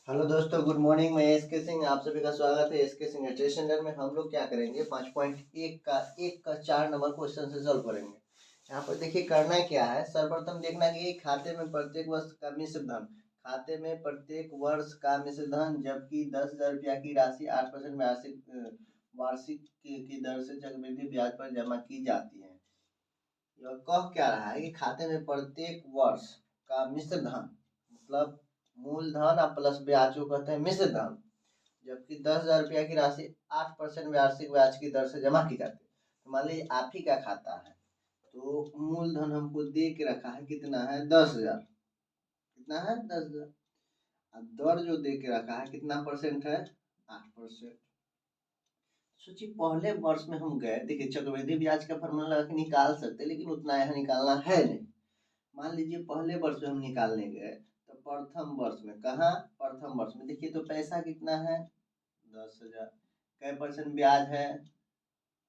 Hello दोस्तों, good morning. मैं S के सिंह, आप सभी का स्वागत है एस के सिंह एजुकेशन सेंटर में। हम लोग क्या करेंगे 5.1 का 4 नंबर क्वेश्चन से सॉल्व करेंगे। यहाँ पर देखिए करना क्या है, सर्वप्रथम देखना कि खाते में प्रत्येक वर्ष का मिश्र धन, खाते में प्रत्येक वर्ष का मिश्र धन जबकि 10,000 रुपया की राशि 8% वार्षिक की दर से चक्रवृद्धि ब्याज पर जमा की जाती है। यह कह क्या रहा है कि खाते में प्रत्येक वर्ष का मिश्र धन मतलब मूलधन और प्लस ब्याज को कहते हैं मिश्र धन, जबकि 10,000 रुपया की राशि 8% वार्षिक ब्याज की दर से जमा की जाती है। तो मान लीजिए आप ही का खाता है, तो मूलधन हमको दे के रखा है, कितना है 10,000, कितना है 10,000। अब दर जो दे के रखा है कितना परसेंट है 8%। सोचिए पहले वर्ष में हम गए, देखिए चक्रवृद्धि ब्याज का फॉर्मूला लगा के निकाल सकते हैं, लेकिन उतना यहाँ निकालना है नहीं। मान लीजिए पहले वर्ष में हम निकालने गए, तो प्रथम वर्ष में कहाँ, प्रथम वर्ष में देखिए तो पैसा कितना है 10,000, कै परसेंट ब्याज है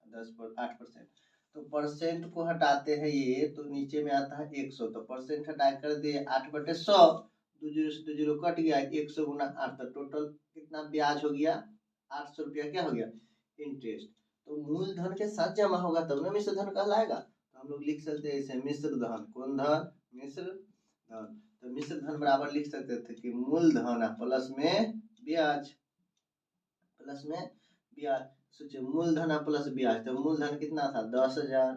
8%। तो परसेंट को हटाते हैं ये, तो नीचे में आता है 100, तो परसेंट हटा कर दिए 8/100, 2 जीरो से 2 जीरो कट गया, 100 गुना 8, तो टोटल कितना ब्याज हो गया 800 रुपया, क्या हो गया इंटरेस्ट। तो मूलधन के साथ जमा होगा तब ना मिश्र धन कहलाएगा। तो हम लोग लिख सकते हैं इसे मिश्र धन, कौन धन, मिश्र धन। तो मिश्र धन बराबर लिख सकते थे कि मूलधन प्लस में ब्याज, प्लस में ब्याज। सोचिए मूलधन प्लस ब्याज, तो मूलधन कितना था 10,000,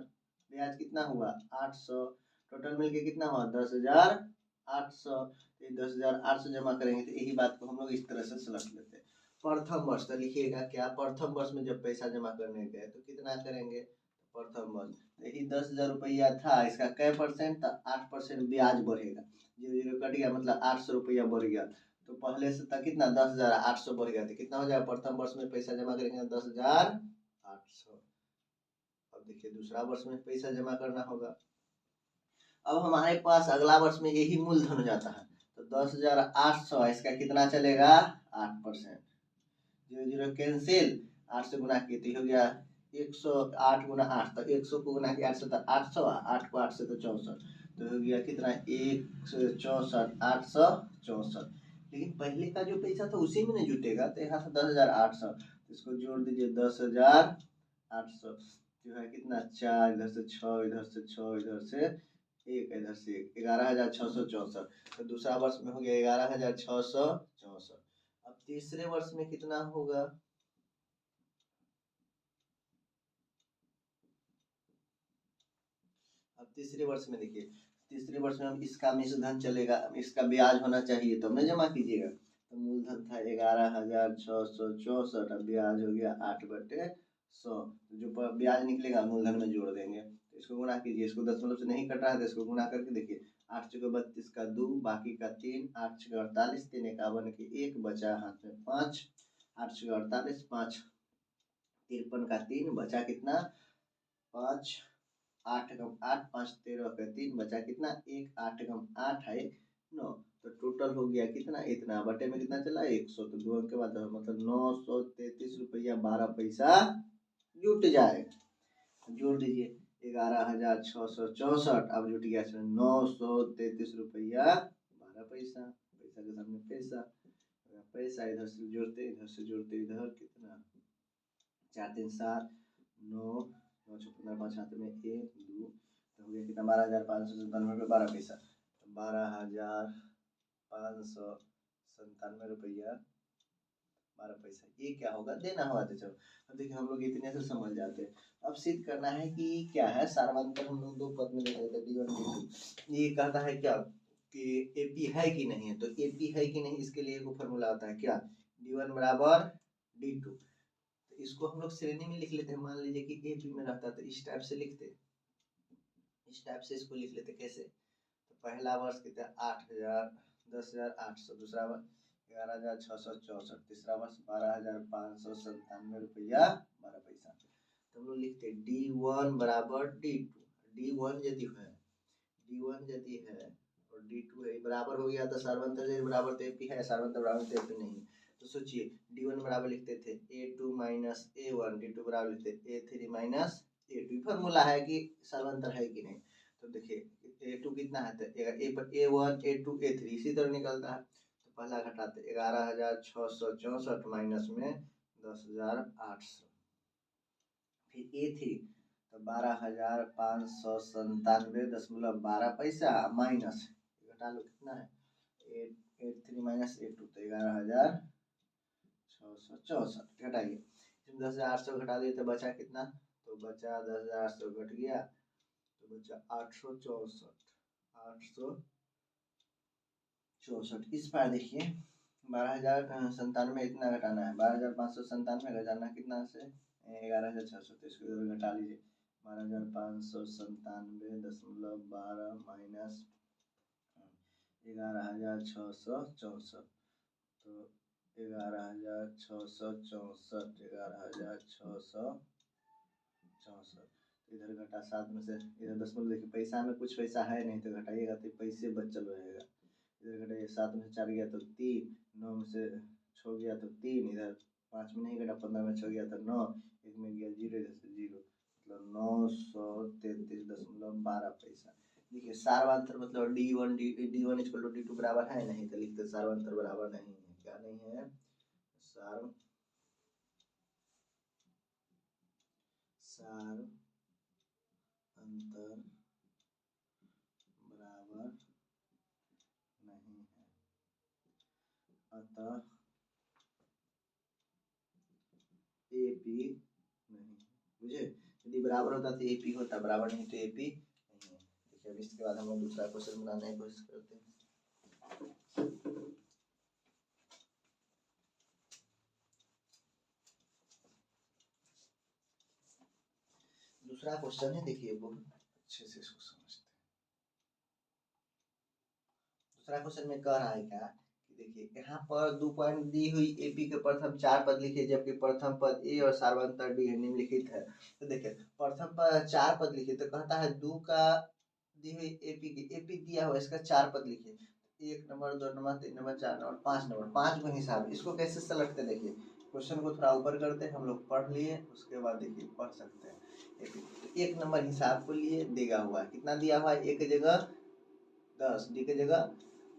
ब्याज कितना हुआ 800, टोटल मिलके कितना हुआ 10,800। 10,800 जमा करेंगे तो यही बात को हम लोग इस तरह से समझ लेते हैं। प्रथम वर्ष तो लिखिएगा क्या, प्रथम वर्ष में जब पैसा जमा करने गए तो कितना करेंगे, प्रथम वर्ष यही 10,000 रुपया था, इसका कै परसेंट था 8% ब्याज बढ़ेगा, 0 0 कट गया, मतलब 800 रुपया बढ़ गया। तो पहले से था कितना 10,800 बढ़ गया, तो कितना हो जाएगा प्रथम वर्ष में पैसा जमा करेंगे 10,800। अब देखिए दूसरा वर्ष में पैसा जमा करना होगा। अब हमारे पास अगला वर्ष में यही मूलधन हो जाता है, तो 10,800, इसका कितना चलेगा 8%, 0 0 कैंसिल, 8 से गुना किए तो हो गया 108 गुना 8, तो 100 को गुना किया 8 से तो 800, 8 को 8 से तो 64, तो हो गया कितना 164, 864। लेकिन पहले का जो पैसा था उसी में नहीं जुटेगा, तो यहाँ था 10,800, इसको जोड़ दीजिए 10,800, जो है कितना 4, इधर से 6, इधर से 6, इधर से 1, इधर से 1, 11,664। तो दूसरा वर्ष में हो गया 11,664। अब तीसरे वर्ष में कितना होगा, अब तीसरे वर्ष में देखिए, तीसरे वर्ष में हम इसका मिश्र धन चलेगा, इसका ब्याज होना चाहिए तो हमने जमा कीजिएगा। तो मूलधन था 11,664, अब ब्याज हो गया 8/100, जो ब्याज निकलेगा मूलधन में जोड़ देंगे। तो इसको गुना कीजिए, इसको दशमलव से नहीं कट रहा है तो इसको गुना करके देखिए, 8 चौके 32 का 2, बाकी का 3, 8 छके 48, 3 51 के 1, बचा हाथ में 5, 8 छके 48, 5 53 का 3, बचा कितना 5, 8 गम 8, 5 13 का 3, बचा कितना 1, 8 गम 8 है 9, तो टोटल हो गया कितना इतना, बटे में कितना चला 100, तो 2 अंक के बाद मतलब 933 रुपया 12 पैसा जुट जाएगा। जोड़ दीजिए 11,664, अब जुट गया 933 रुपया 12 पैसा, पैसा के सामने पैसा, पैसा इधर से जोड़ते इधर से जोड़ते इधर कितना 4 3 7 9, 9 6 15 5 हाथ में 1 2, तो हो गया कितना 12,597 रुपये 12 पैसा, 12,597 रुपया 12 पैसा, ये क्या होगा देना होगा। तो चलो अब देखिए हम लोग इतने से समझ जाते हैं। अब सिद्ध करना है कि क्या है सार्वंतर, हम लोग दो पद में देख रहे थे D1 D2। ये कहता है क्या कि एपी है कि नहीं है, तो एपी है कि नहीं इसके लिए एक फॉर्मूला आता है क्या, D1 बराबर D2। तो इसको हम लोग श्रेणी में लिख लेते हैं, मान लीजिए कि एपी में रहता है तो इस टाइप से लिखते, इस टाइप से इसको लिख लेते कैसे, तो पहला वर्ष कितना 8,000 10,800, दूसरा वर्ष 11,664, तीसरा वर्ष 12,597 रुपया 12 पैसा। तो हम लोग लिखते D1 बराबर D2, D1 यदि है, D1 यदि है और D2 है, बराबर हो गया तो सार्वंतर बराबर तो एपी है, सार्वंतर बराबर तो एपी नहीं। तो सोचिए D1 बराबर लिखते थे A2 माइनस A1, D2 बराबर लिखते A3 माइनस A2, फॉर्मूला है कि सार्वंतर है कि नहीं। तो देखिए A2 कितना है, तो A1 A2 A3 इसी तरह निकलता है। तो पहला घटाते 11,664 माइनस में 10,800, फिर A3 तो 12,597.12 माइनस घटा लो कितना है 8 माइनस 8 तो 11,664 घटाइए, 10,800 घटा दिए तो बचा कितना, तो बचा 10,800 घट गया तो बचा 864। इस बार देखिए 12,097 इतना घटाना है, 12,597 घटाना कितना से 11,600, तो इसको इधर घटा लीजिए 12,597.12 माइनस 11,664 तो 11,664 इधर घटा 7 में से इधर 10 में देखिए पैसा में कुछ पैसा है नहीं तो घटाइएगा तो पैसे बचल रहेगा, इधर घटाइए 7 में से 4 गया तो 3, 9 में से 6 गया तो 3, इधर 5 में नहीं घटा 15 में 6 गया तो 9, 1 में गया 0 इधर से 0 मतलब 933.12 पैसा। देखिए सार्वंतर मतलब D1 इक्वल टू D2 बराबर है नहीं तो लिखते सार्वंतर बराबर नहीं है, क्या नहीं है सार्वंतर बराबर नहीं है, अतः AP नहीं, बुझे, यदि बराबर होता तो AP होता, बराबर नहीं तो AP नहीं है। देखिए अब इसके बाद हम लोग दूसरा क्वेश्चन बनाने की कोशिश करते हैं। दूसरा क्वेश्चन है, देखिए बहुत अच्छे से इसको समझते हैं। दूसरा क्वेश्चन में कह रहा है क्या कि देखिए यहाँ पर 2 पॉइंट दी हुई AP के प्रथम 4 पद लिखे जबकि प्रथम पद A और सार्वंतर D निम्नलिखित है। तो देखिए प्रथम पद 4 पद लिखे तो कहता है 2 का दी हुई AP की AP दिया हुआ इसका 4 पद लिखे, 1 number 2 number 3 number 4 number 5 number 5 में हिसाब, इसको कैसे सेलेक्ट है, देखिए क्वेश्चन को थोड़ा ऊपर करते हैं, हम लोग पढ़ लिए उसके बाद देखिए पढ़ सकते हैं। तो 1 नंबर हिसाब को लिए देगा हुआ कितना दिया हुआ है, A की जगह 10 D की जगह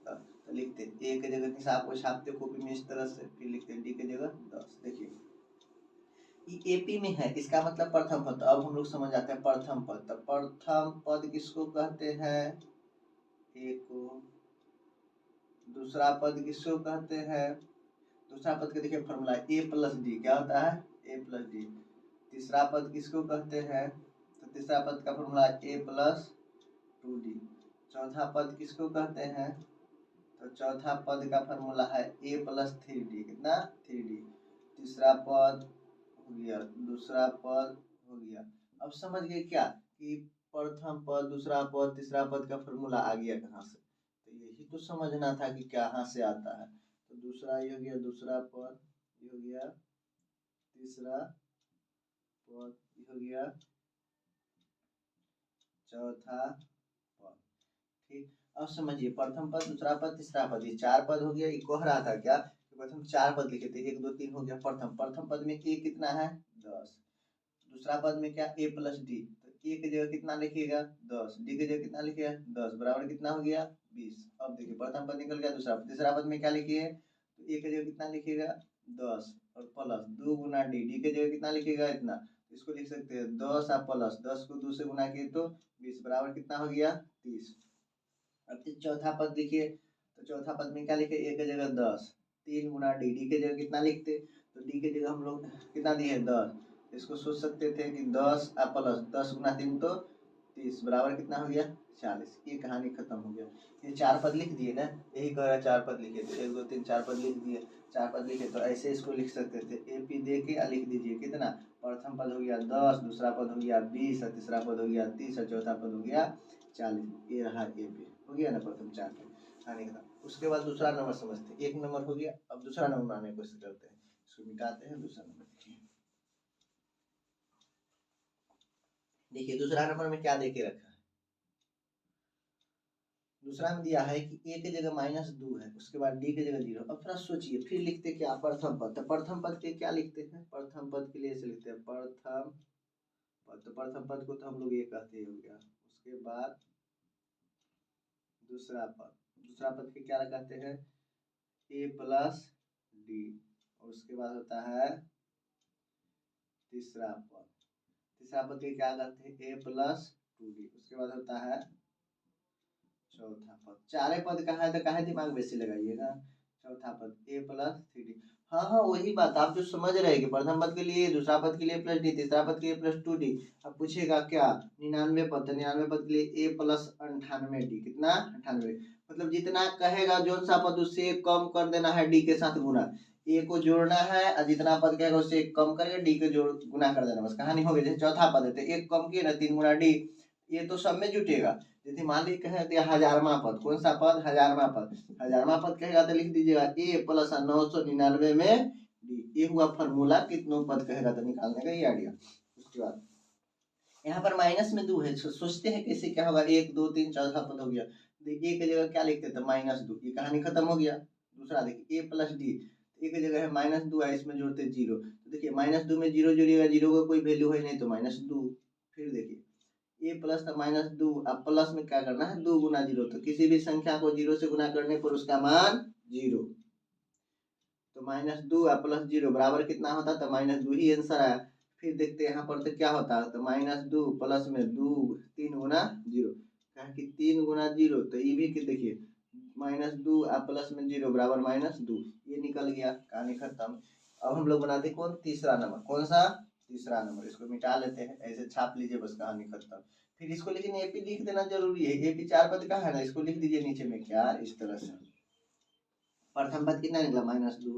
तो लिखते A की जगह हिसाब को छापते कॉपी में इस तरह से, फिर लिखते D की जगह 10। देखिए AP में है इसका मतलब प्रथम पद, तो अब हम लोग समझ आते हैं प्रथम पद, तो प्रथम पद किसको कहते हैं A को, दूसरा पद किसको कहते हैं, दूसरा पद के देखिए फॉर्मूला A प्लस D क्या होता है A प्लस D। तीसरा पद किसको कहते हैं, तो तीसरा पद का फॉर्मूला A प्लस 2D। चौथा पद किसको कहते हैं, तो चौथा पद का फॉर्मूला है A प्लस 3D, कितना 3D। तीसरा पद हो गया, दूसरा पद हो गया। अब समझ गए क्या कि प्रथम पद दूसरा पद तीसरा पद का फॉर्मूला आ गया कहाँ से, तो यही तो समझना था कि कहाँ से आता है। तो दूसरा ये हो गया दूसरा पद, ये हो गया तीसरा पद, ये हो गया चौथा पद। ठीक, अब समझिए प्रथम पद दूसरा पद तीसरा पद ये 4 पद हो गया। ये कह रहा था क्या कि प्रथम 4 पद लिखे थे, 1 2 3 हो गया प्रथम पद में A कितना है 10, दूसरा पद में क्या A प्लस D, तो A की जगह कितना लिखिएगा 10, D की जगह कितना लिखिएगा 10 बराबर कितना हो गया 20। अब देखिए प्रथम पद निकल गया, दूसरा तीसरा पद में क्या लिखिए, तो A की जगह कितना लिखिएगा 10 और प्लस 2 गुना D, D की जगह कितना लिखिएगा इतना, इसको लिख सकते हैं 10 और प्लस 10 को 2 से गुना किए तो 20 बराबर कितना हो गया 30। अब चौथा पद लिखिए, तो चौथा पद में क्या लिखे A की जगह 10, 3 गुना D, D की जगह कितना लिखते, तो D की जगह हम लोग कितना दिए 10, इसको सोच सकते थे कि 10 प्लस 10 गुना 3 तो 30 बराबर कितना हो गया 40। ये कहानी खत्म हो गया। ये 4 पद लिख दिए ना, यही कह रहा है 4 पद लिखे, तो 1 2 3 4 पद लिख दिए, 4 पद लिखे तो ऐसे इसको लिख सकते थे AP दे के लिख दीजिए कितना, प्रथम पद हो गया 10, दूसरा पद हो गया 20 और तीसरा पद हो गया 30 और चौथा पद हो गया 40। ये रहा AP, हो गया ना प्रथम 4 पद आने का। उसके बाद दूसरा नंबर समझते, 1 नंबर हो गया। अब दूसरा नंबर बनाने की कोशिश करते हैं, इसको मिटाते हैं। दूसरा नंबर देखिए दूसरा नंबर में क्या देके रखा है, दूसरा में दिया है कि A की जगह -2 है, उसके बाद D की जगह 0। अब थोड़ा सोचिए, फिर लिखते क्या प्रथम पद, तो प्रथम पद के क्या लिखते हैं, प्रथम पद के लिए ऐसे लिखते हैं प्रथम पद, तो प्रथम पद को तो हम लोग ये कहते हो गया। उसके बाद दूसरा पद, दूसरा पद के क्या कहते हैं ए प्लस डी, और उसके बाद होता है तीसरा पद। तीसरा पद के क्या करते हैं, ए प्लस 2d, उसके बाद होता है चौथा पद। चारे पद कहा है तो कहा दिमाग वैसे लगाइएगा। चौथा पद ए प्लस 3d। हाँ हाँ वही बात आप जो समझ रहे हैं कि प्रथम पद के लिए, दूसरा पद के लिए प्लस डी, तीसरा पद के लिए प्लस 2d। अब पूछेगा क्या 99 पद, तो 99 पद के लिए ए प्लस 98d, कितना 98, मतलब जितना कहेगा जो सा पद उससे कम कर देना है, डी के साथ गुना, ए को जोड़ना है और जितना पद कहेगा उससे एक कम करके डी के जोड़ गुना कर देना, बस कहानी हो गई। जैसे चौथा पद है तो एक कम किए ना 3 गुना डी, ये तो सब में जुटेगा। यदि मान ली कहे दिया 1000वां पद, कौन सा पद 1000वां पद, 1000वां पद कहेगा तो लिख दीजिएगा ए प्लस 999 में डी, ये हुआ फॉर्मूला कितनों पद कहेगा तो निकालने का ये आइडिया। उसके बाद यहाँ पर माइनस में 2 है, सोचते हैं कैसे क्या होगा, 1 2 3 चौथा पद हो गया, देखिए एक जगह क्या लिखते थे -2, ये कहानी खत्म हो गया। दूसरा देखिए ए प्लस डी, एक जगह है -2 है, इसमें जोड़ते 0, तो देखिए -2 में 0 जोड़िएगा, 0 का कोई वैल्यू है नहीं तो -2। फिर देखिए ए प्लस था -2, अब प्लस में क्या करना है 2 गुना 0, तो किसी भी संख्या को 0 से गुना करने पर उसका मान 0, तो -2 प्लस 0 बराबर कितना होता, तो -2 ही आंसर आया। फिर देखते हैं यहाँ पर तो क्या होता है, तो -2 प्लस में 2 3 गुना 0, कहा कि 3 गुना 0, तो ये भी देखिए -2 प्लस में 0 बराबर -2, ये निकल गया, कहानी खत्म। अब हम लोग बनाते कौन, तीसरा नंबर, कौन सा तीसरा नंबर, इसको मिटा लेते हैं, ऐसे छाप लीजिए बस, कहानी खत्म। फिर इसको लेकिन एपी लिख देना जरूरी है, एपी 4 पद का है ना, इसको लिख दीजिए नीचे में क्या, इस तरह से। प्रथम पद कितना निकला -2,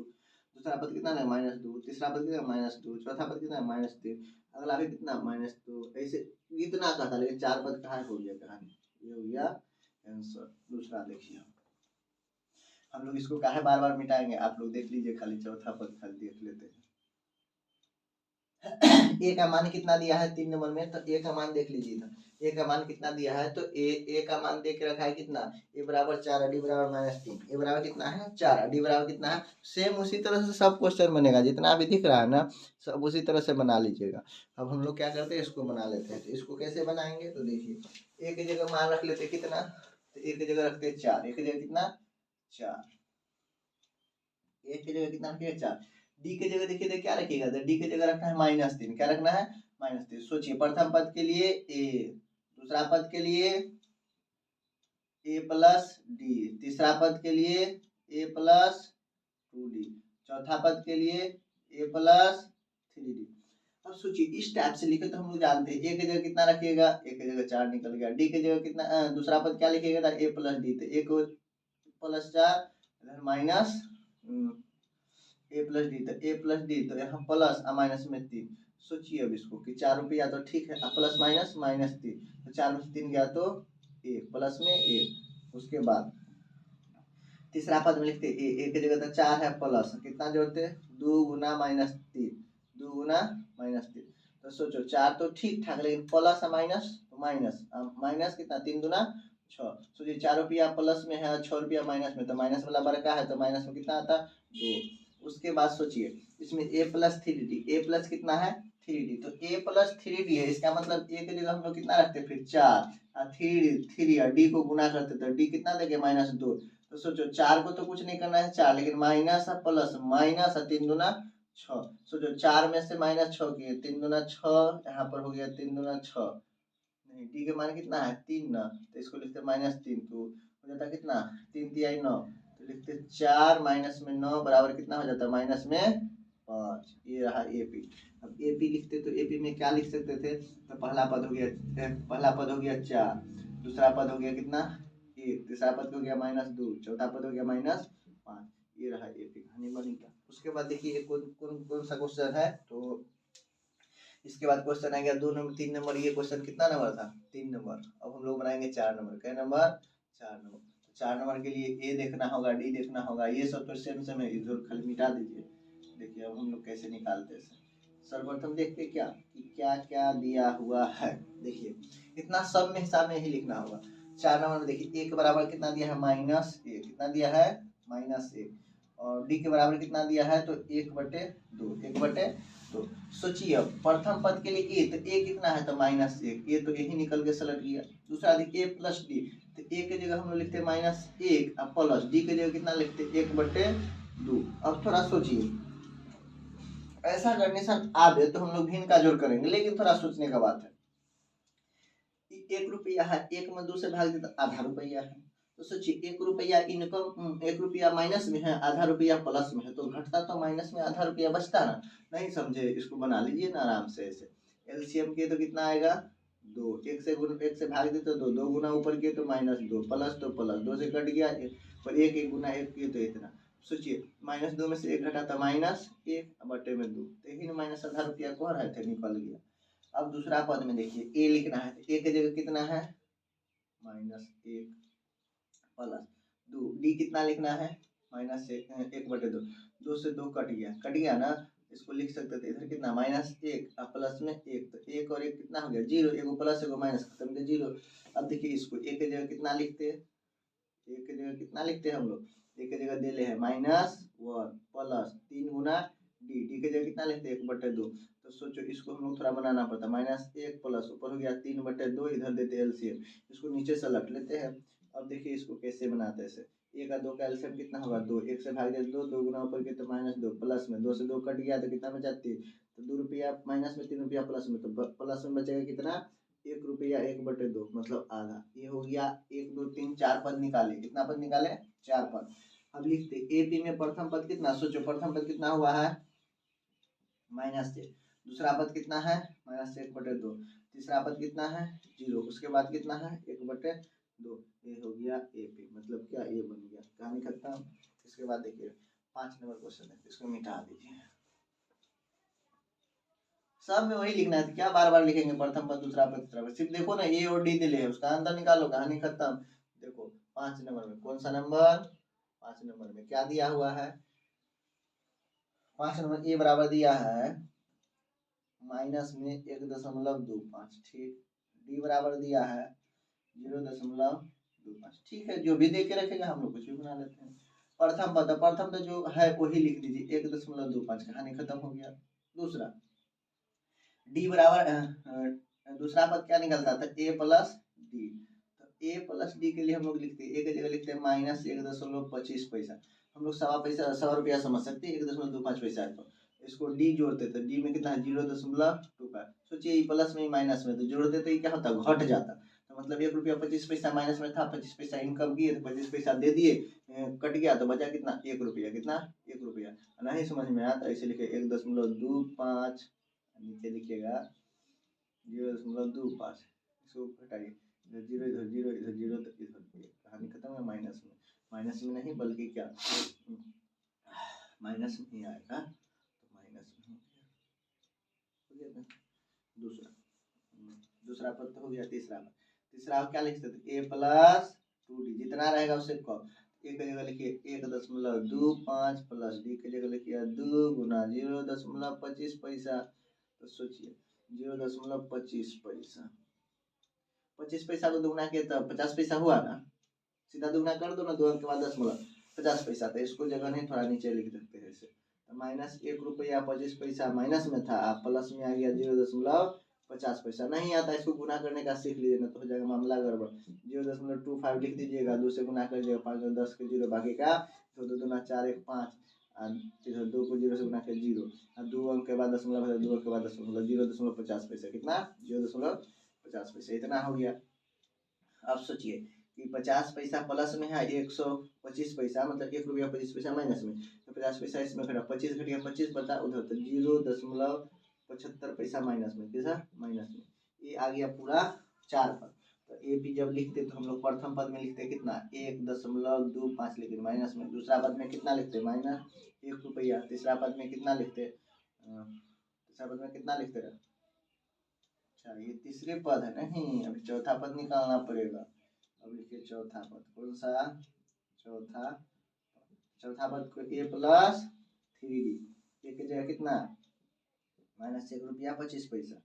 दूसरा पद कितना है -2, तीसरा पद कितना -2, चौथा पद कितना -3, अगला भी कितना -2, ऐसे इतना का था, लेकिन 4 पद कहाँ हो गया, कहानी ये हो गया आंसर। दूसरा देखिए, हम लोग इसको काहे बार बार मिटाएंगे, आप लोग देख लीजिए, खाली चौथा पद खाली देख लेते हैं। ए का मान कितना दिया है 3 नंबर में, तो ए का मान देख लीजिए ना, ए का मान कितना दिया है, तो ए का मान देख के रखा है कितना, ए बराबर 4, डी बराबर -3, ए बराबर कितना है 4, डी बराबर कितना है, सेम उसी तरह से सब क्वेश्चन बनेगा, जितना भी दिख रहा है ना सब उसी तरह से बना लीजिएगा। अब हम लोग क्या करते हैं, इसको बना लेते हैं, तो इसको कैसे बनाएंगे, तो देखिए ए की जगह मान रख लेते कितना, तो ए की जगह रखते 4, ए की जगह कितना 4, ए की जगह कितना रखिए 4, डी की जगह देखिए क्या रखिएगा, तो डी की जगह रखना है -3, क्या रखना है -3। सोचिए प्रथम पद के लिए ए, दूसरा पद के लिए ए प्लस डी, तीसरा पद के लिए ए प्लस 2d, चौथा पद के लिए ए प्लस 3d। अब सोचिए इस टाइप से लिखे तो हम लोग जानते हैं, ए की जगह कितना रखिएगा, ए की जगह 4 निकल गया, डी की जगह कितना, दूसरा पद क्या लिखिएगा ए प्लस डी, तो ए को प्लस 4 इधर माइनस ए प्लस डी, तो ए प्लस डी, तो यहाँ प्लस माइनस में 3। सोचिए अब इसको कि 4 रुपया तो ठीक है, प्लस माइनस -3, तो 4 में 3 गया तो 1, प्लस में 1। उसके बाद तीसरा पद में लिखते ए की जगह तो 4 है, प्लस कितना जोड़ते 2 गुना -3, 2 गुना -3, तो सोचो 4 तो ठीक ठाक, लेकिन प्लस माइनस तो माइनस, माइनस कितना 3 गुना 6, सोचिए 4 रुपया प्लस में है, 6 रुपया माइनस में, तो माइनस वाला बड़का है, तो माइनस में कितना आता 2। उसके बाद सोचिए इसमें ए प्लस 3d, ए प्लस कितना है 3d, तो ए प्लस 3d है, इसका मतलब ए की जगह हम लोग कितना रखते फिर 4, 3 और डी को गुना करते तो डी कितना देंगे -2, तो सोचो 4 को तो कुछ नहीं करना है 4, लेकिन माइनस प्लस माइनस 3 दूना 6, सोचो 4 में से -6 किए 3 दूना 6, यहाँ पर हो गया 3 दूना 6, नहीं डी के मान कितना है 3 ना, तो इसको लिखते -3, तो हो जाता कितना 3 तिहाई 9, तो लिखते 4 माइनस में 9 बराबर कितना हो जाता है माइनस में 5, ये रहा एपी। अब एपी लिखते तो एपी में क्या लिख सकते थे, तो पहला पद हो गया 4, दूसरा पद हो गया कितना 1, तीसरा पद हो गया -2, चौथा पद हो गया -5, ये रहा एपी, कहानी बनी क्या। उसके बाद देखिए कौन सा क्वेश्चन है, तो इसके बाद क्वेश्चन आ गया 2 नंबर 3 नंबर, ये क्वेश्चन कितना नंबर था 3 नंबर। अब हम लोग बनाएंगे 4 नंबर, क्या नंबर 4 नंबर। 4 नंबर के लिए ए देखना होगा, डी देखना होगा, ये सब तो सेम है, इधर खाली मिटा दीजिए। देखिए अब हम लोग कैसे निकालते हैं, सर्वप्रथम देखते क्या कि क्या क्या दिया हुआ है। देखिए इतना सब में हिसाब में ही लिखना होगा। 4 नंबर में देखिए एक बराबर कितना दिया है -1, कितना दिया है -1, और डी के बराबर कितना दिया है तो 1/2, 1/2। सोचिए प्रथम पद के लिए ए, तो ए कितना है तो -1, ए तो यही निकल के सलट गया। दूसरा देखिए ए प्लस डी, तो ए के जगह हम लोग लिखते हैं -1 और प्लस डी के जगह कितना लिखते हैं 1/2। अब थोड़ा सोचिए, ऐसा कंडीशन आवे तो हम लोग भिन्न का जोड़ करेंगे, लेकिन थोड़ा सोचने का बात है। 1 रुपया है, 1 में 2 से भाग दे तो आधा रुपया है। तो सोचिए 1 रुपया इनकम, 1 रुपया माइनस में है, आधा रुपया प्लस में है, तो घटता तो माइनस में आधा रुपया बचता ना। नहीं समझे, इसको बना लीजिए ना आराम से ऐसे। एलसीएम के तो कितना आएगा 2, 1 से भाग दे तो 2, 2 गुना ऊपर के तो -2, प्लस तो प्लस 2 से कट गया, पर 1 गुना 1 किए तो इतना। सोचिए -2 में से 1 घटा तो -1 बटे में 2, तो यही माइनस आधा रुपया को रहे थे निकल गया। अब दूसरा पद में देखिए ए लिखना है, तो ए की जगह कितना है -1 प्लस 2, डी कितना लिखना है -1/2, 2 से 2 कट गया ना, इसको लिख सकते थे इधर कितना -1 और प्लस में 1, तो 1 और 1 कितना हो गया 0, एगो प्लस एगो माइनस खत्म के 0। अब देखिए इसको ए की जगह कितना लिखते हैं, ए की जगह कितना लिखते हैं हम लोग, ए की जगह दे ले है -1 प्लस 3 गुना डी, डी की जगह कितना लिखते हैं 1/2। तो सोचो इसको हम लोग थोड़ा बनाना पड़ता, -1 प्लस ऊपर हो गया 3/2, इधर देते एलसीएम, इसको नीचे से लट लेते हैं। अब देखिए इसको कैसे बनाते हैं, ऐसे 1 और 2 का एलसीएम कितना होगा 2, 1 से भाग दे 2, 2 गुना ऊपर के तो -2 प्लस में 2 से 2 कट गया तो कितना बचा 3, तो 2 रुपया माइनस में 3 रुपया प्लस में, तो प्लस में बचेगा कितना 1 रुपया 1/2 मतलब आधा। ये हो गया 1 2 3 4 पद निकाले, कितना पद निकाले 4 पद। अब लिखते एपी में प्रथम पद कितना, सोचो प्रथम पद कितना हुआ है -1, दूसरा पद कितना है -1/2, तीसरा पद कितना है 0, उसके बाद कितना है 1/2। ये हो गया एपी, मतलब क्या ये बन गया, कहानी खत्म। इसके बाद देखिए 5 नंबर क्वेश्चन है, इसको मिटा दीजिए। सब में वही लिखना है, क्या बार बार लिखेंगे प्रथम पद दूसरा पद तीसरा पद, सिर्फ देखो ना ए और डी दिले है, उसका आंसर निकालो, कहानी खत्म। देखो 5 नंबर में कौन सा नंबर, 5 नंबर में क्या दिया हुआ है, 5 नंबर ए बराबर दिया है -1.25, ठीक। डी बराबर दिया है 0.25, ठीक है, जो भी दे के रखेगा हम लोग कुछ भी बना लेते हैं। प्रथम पद जो है वही लिख दीजिए 1.25, कहानी खत्म हो गया। दूसरा डी बराबर दूसरा पद क्या निकलता था ए प्लस डी, तो ए प्लस डी के लिए हम लोग लिखते हैं, ए की जगह लिखते हैं -1.25। हम लोग 1.25 समझ सकते हैं, 1.25 पैसा है, तो इसको डी जोड़ते तो डी में कितना है 0.25। सोचिए प्लस में माइनस में तो जोड़ते तो ये क्या होता घट जाता, तो मतलब 1 रुपया 25 पैसा माइनस में था, 25 पैसा इनकम किए तो 25 पैसा दे दिए, कट गया तो बचा कितना 1 रुपया, कितना 1 रुपया। नहीं समझ में आया तो ऐसे लिखे 1.25, नीचे लिखिएगा 0.25, इसको घटाइए, इधर 0 इधर 0 इधर 0 तो इधर कहानी खत्म है। माइनस में नहीं बल्कि क्या माइनस में ही आएगा, तो माइनस में हो गया। दूसरा पद तो हो गया। तीसरा क्या लिख सकते ए प्लस 2डी, जितना रहेगा उससे कम। ए की जगह लिखिए 1.25 प्लस डी की जगह लिखिए 2 गुना 0.25 पैसा, तो सोचिए 0.25 पैसा, 25 पैसा को दुगना किया तो 50 पैसा हुआ ना, सीधा दुगना कर दो ना, 2 अंक के बाद 50 पैसा, तो इसको जगह नहीं थोड़ा नीचे लिख देते हैं ऐसे, तो -1 रुपया 25 पैसा माइनस में था, प्लस में आ गया 0.50 पैसा। नहीं आता इसको गुना करने का सीख लीजिए ना, तो हो जाएगा मामला गड़बड़। 0.25 लिख दीजिएगा, 2 से गुना कर दीजिएगा, 5 और 10 के 0, बाकी का 2 दूना 4 1 5, इधर 2 को 0 से गुना कर 0, 2 अंक के बाद दशमलव है, 2 अंक के बाद दशमलव, 0.50 पैसा, कितना 0.50 पैसा, इतना हो गया। अब सोचिए कि 50 पैसा प्लस में है, 125 पैसा मतलब 1 रुपया 25 पैसा माइनस में, तो 50 पैसा इसमें घटा, 25 घट गया 25 बता उधर, तो 0.75 पैसा माइनस में, किसा माइनस में। ये आ गया पूरा 4 पद। तो ए भी जब लिखते तो हम लोग प्रथम पद में लिखते कितना 1.25, लेकिन माइनस में। दूसरा पद में कितना लिखते -1 रुपया। तीसरा पद में कितना लिखते रहे, अच्छा ये तीसरे पद है, नहीं अभी चौथा पद निकालना पड़ेगा। अब लिखिए चौथा पद, कौन सा चौथा पद को ए प्लस 3डी, ए की जगह कितना -1 रुपया 25 पैसा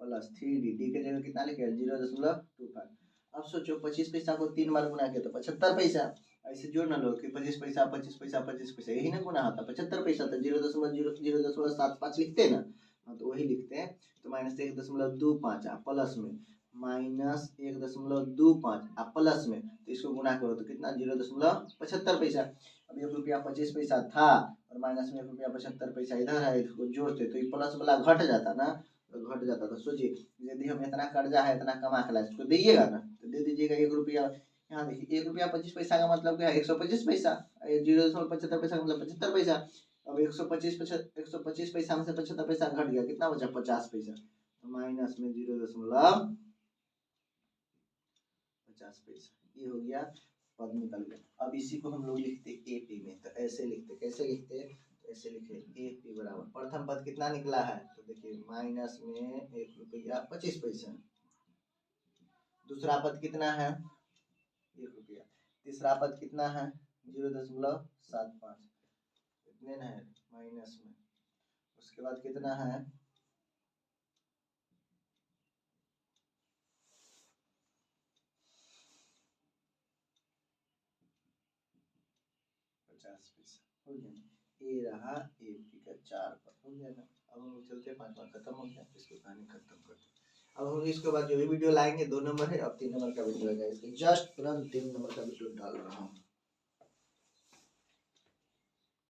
प्लस 3डी, डी की जगह कितना लिखे 0.25। अब सोचो 25 पैसा को 3 बार गुना किया तो 75 पैसा, ऐसे जोड़ ना लो कि 25 पैसा 25 पैसा 25 पैसा, यही ना गुना होता। 75 पैसा तो 0.075 लिखते हैं ना, हाँ तो वही लिखते हैं। तो -1.25 प्लस में -1.25 प्लस में, तो इसको गुना करो तो कितना 0.75 पैसा। अब 1 रुपया 25 पैसा था और माइनस में 1 रुपया 75 पैसा इधर है, इसको जोड़ते तो ये प्लस वाला घट जाता ना, तो घट जाता। तो सोचिए यदि हम इतना कर्जा है इतना कमा के लाए, इसको दीजिएगा ना, तो दे दीजिएगा 1 रुपया। यहाँ देखिए 1 रुपया 25 पैसा का मतलब क्या है, 125 पैसा। 0.75 पैसा का मतलब 75 पैसा। अब 125 पैसा में से 75 पैसा घट गया, कितना बचा 50 पैसा। तो माइनस में 0.50 पैसा, ये हो गया, पद निकल गया। अब इसी को हम लोग लिखते AP में, तो ऐसे लिखते, कैसे लिखते, तो ऐसे लिखे AP बराबर प्रथम पद कितना निकला है, तो देखिए माइनस में 1 रुपया 25 पैसा। दूसरा पद कितना है 1 रुपया। तीसरा पद कितना है 0.75, इतने है माइनस में। उसके बाद कितना है 50 पैसा, हो गया ना। ये रहा AP का 4 पद, हो गया ना। अब हम लोग चलते हैं 5 बार खत्म हो गया, इसको कहानी खत्म करते हैं। अब हम इसके बाद जो भी वीडियो लाएंगे 2 नंबर है, अब 3 नंबर का वीडियो आएगा। इसके जस्ट तुरंत 3 नंबर का वीडियो डाल रहा हूँ।